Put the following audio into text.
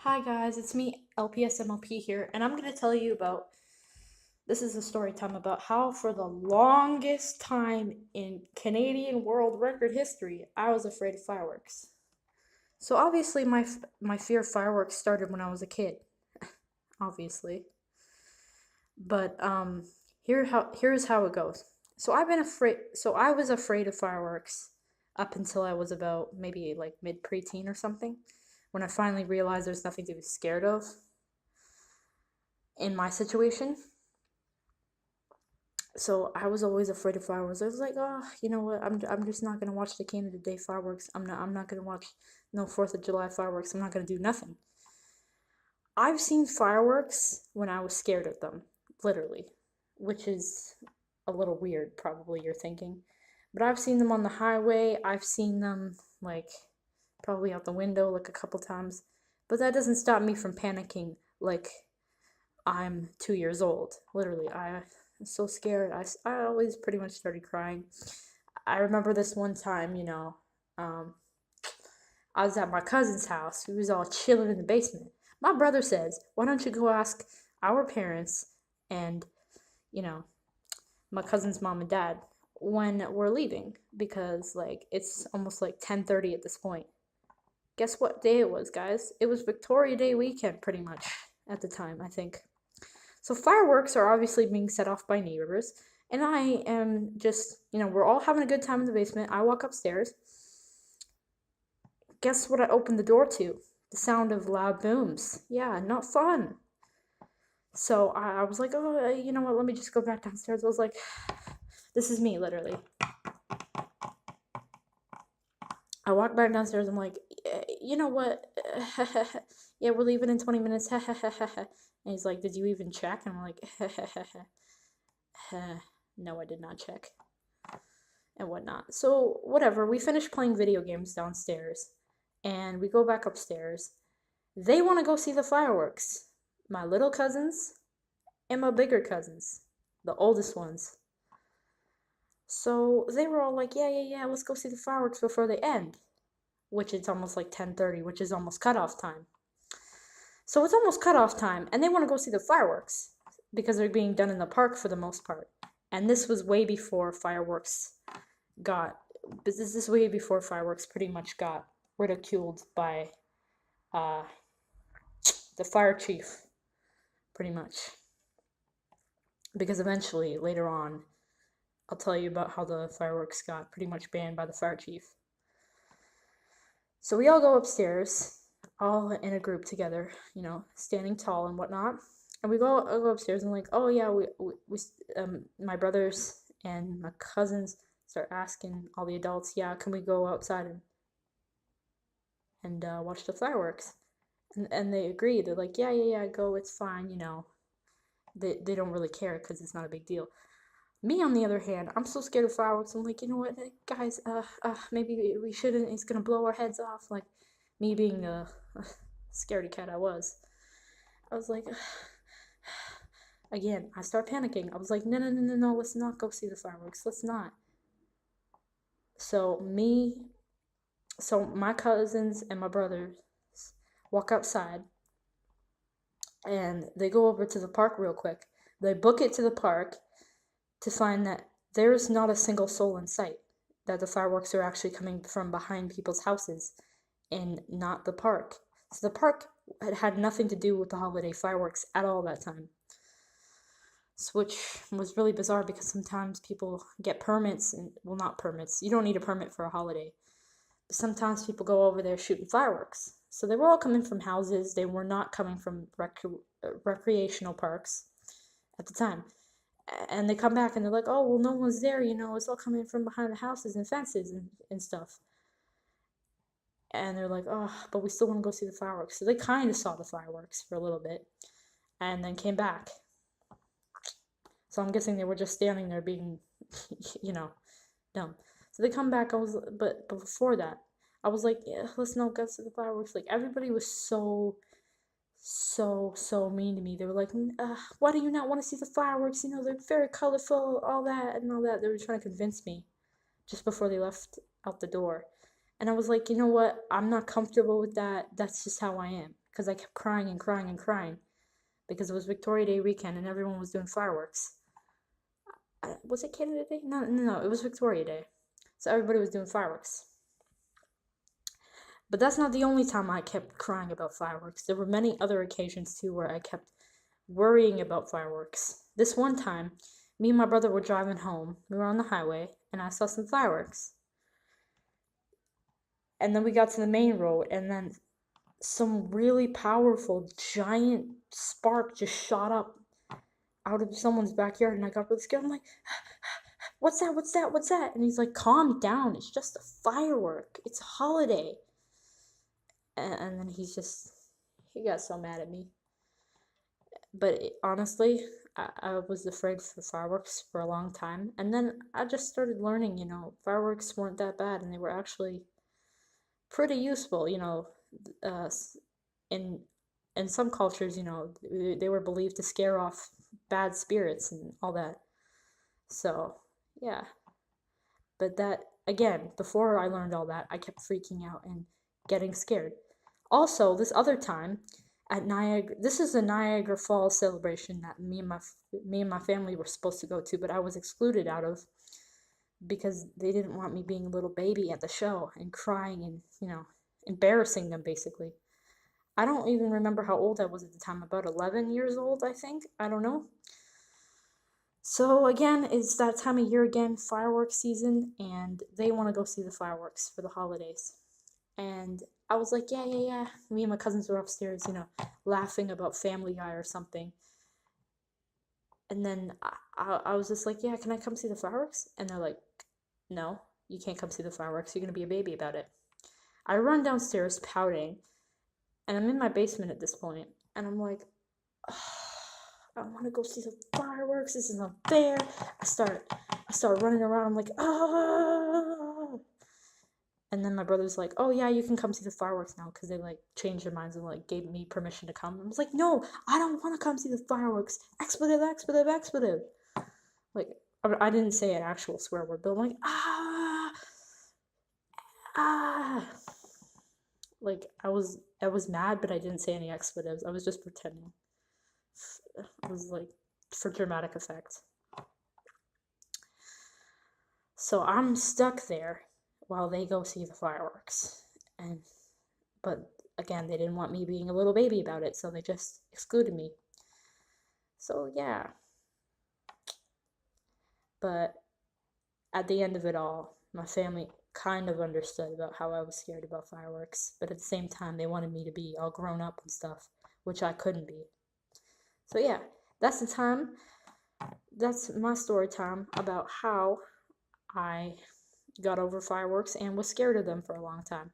Hi guys, it's me, LPSMLP here, and I'm gonna tell you about this is a story time about how for the longest time in Canadian world record history, I was afraid of fireworks. So obviously my fear of fireworks started when I was a kid, obviously. But here's how it goes. So I was afraid of fireworks up until I was about maybe like mid preteen or something, when I finally realized there's nothing to be scared of in my situation. So I was always afraid of fireworks. I was like, oh, you know what? I'm just not gonna watch the Canada Day fireworks. I'm not gonna watch no Fourth of July fireworks. I'm not gonna do nothing. I've seen fireworks when I was scared of them, literally, which is a little weird, probably you're thinking. But I've seen them on the highway. I've seen them like probably out the window like a couple times. But that doesn't stop me from panicking like I'm 2 years old. Literally, I'm so scared. I always pretty much started crying. I remember this one time, um, I was at my cousin's house. We was all chilling in the basement. My brother says, "Why don't you go ask our parents and, you know, my cousin's mom and dad when we're leaving because like it's almost like 10:30 at this point." Guess what day it was, guys? It was Victoria Day weekend pretty much at the time, I think. So fireworks are obviously being set off by neighbors, and I am just, we're all having a good time in the basement. I walk upstairs. Guess what I opened the door to? The sound of loud booms. Yeah, not fun. So I was like, oh, you know what? Let me just go back downstairs. I was like, this is me, literally. I walked back downstairs. I'm like, you know what? Yeah, we're leaving in 20 minutes. And he's like, did you even check? And I'm like, no, I did not check. And whatnot. So, whatever, we finished playing video games downstairs and we go back upstairs. They want to go see the fireworks. My little cousins and my bigger cousins, the oldest ones. So they were all like, yeah, let's go see the fireworks before they end, which it's almost like 10:30, which is almost cutoff time. So it's almost cutoff time, and they want to go see the fireworks because they're being done in the park for the most part. And this was way before fireworks got this is way before fireworks pretty much got ridiculed by uh, the fire chief, pretty much. Because eventually, later on, I'll tell you about how the fireworks got pretty much banned by the fire chief. So we all go upstairs, all in a group together, standing tall and whatnot. And we go upstairs and like, oh yeah, my brothers and my cousins start asking all the adults, yeah, can we go outside and watch the fireworks? And they agree. They're like, yeah, go. It's fine. They don't really care because it's not a big deal. Me, on the other hand, I'm so scared of fireworks. I'm like, you know what, guys? Maybe we shouldn't. It's gonna blow our heads off. Like, me being a scaredy cat, I was. I was like, again, I start panicking. I was like, no, let's not go see the fireworks. Let's not. So my cousins and my brothers walk outside and they go over to the park real quick. They book it to the park to find that there's not a single soul in sight, that the fireworks are actually coming from behind people's houses and not the park. So the park had nothing to do with the holiday fireworks at all that time. Which was really bizarre because sometimes people get permits and, well, not permits. You don't need a permit for a holiday. But sometimes people go over there shooting fireworks. So they were all coming from houses. They were not coming from recreational parks at the time. And they come back and they're like, oh, well, no one's there, it's all coming from behind the houses and fences and stuff. And they're like, oh, but we still want to go see the fireworks. So they kind of saw the fireworks for a little bit and then came back. So I'm guessing they were just standing there being, dumb. So they come back. But before that, I was like, yeah, let's not go see the fireworks. Like, everybody was so mean to me. They were like, why do you not want to see the fireworks? They're very colorful, all that and all that. They were trying to convince me just before they left out the door. And I was like, you know what? I'm not comfortable with that. That's just how I am. because I kept crying and crying and crying because it was Victoria Day weekend and everyone was doing fireworks. Was it Canada Day? No, it was Victoria Day. So everybody was doing fireworks. But that's not the only time I kept crying about fireworks. There were many other occasions too where I kept worrying about fireworks. This one time, me and my brother were driving home. We were on the highway and I saw some fireworks. And then we got to the main road and then some really powerful giant spark just shot up out of someone's backyard and I got really scared. I'm like, what's that? What's that? What's that? And he's like, calm down. It's just a firework. It's a holiday. And then he got so mad at me. But honestly, I was afraid for fireworks for a long time. And then I just started learning, fireworks weren't that bad and they were actually pretty useful, in in some cultures, they were believed to scare off bad spirits and all that. So, yeah. But that, again, before I learned all that, I kept freaking out and getting scared. Also, this other time at Niagara, this is a Niagara Falls celebration that me and my family were supposed to go to, but I was excluded out of because they didn't want me being a little baby at the show and crying and, embarrassing them basically. I don't even remember how old I was at the time, about 11 years old, I think. I don't know. So again, it's that time of year again, fireworks season, and they want to go see the fireworks for the holidays. And I was like, yeah, yeah, yeah. Me and my cousins were upstairs, laughing about Family Guy or something. And then I was just like, yeah, can I come see the fireworks? And they're like, no, you can't come see the fireworks. You're going to be a baby about it. I run downstairs pouting, and I'm in my basement at this point, and I'm like, oh, I want to go see the fireworks. This is not fair. I start running around. I'm like, oh. And then my brother's like, oh yeah, you can come see the fireworks now because they changed their minds and gave me permission to come. I was like, no, I don't want to come see the fireworks. Expletive, expletive, expletive. I didn't say an actual swear word, but I'm like, ah. I was mad, but I didn't say any expletives. I was just pretending. It was for dramatic effect. So I'm stuck there while they go see the fireworks. But again, they didn't want me being a little baby about it, so they just excluded me. So yeah. But at the end of it all, my family kind of understood about how I was scared about fireworks, but at the same time, they wanted me to be all grown up and stuff, which I couldn't be. So yeah, that's the time. That's my story time about how I got over fireworks and was scared of them for a long time.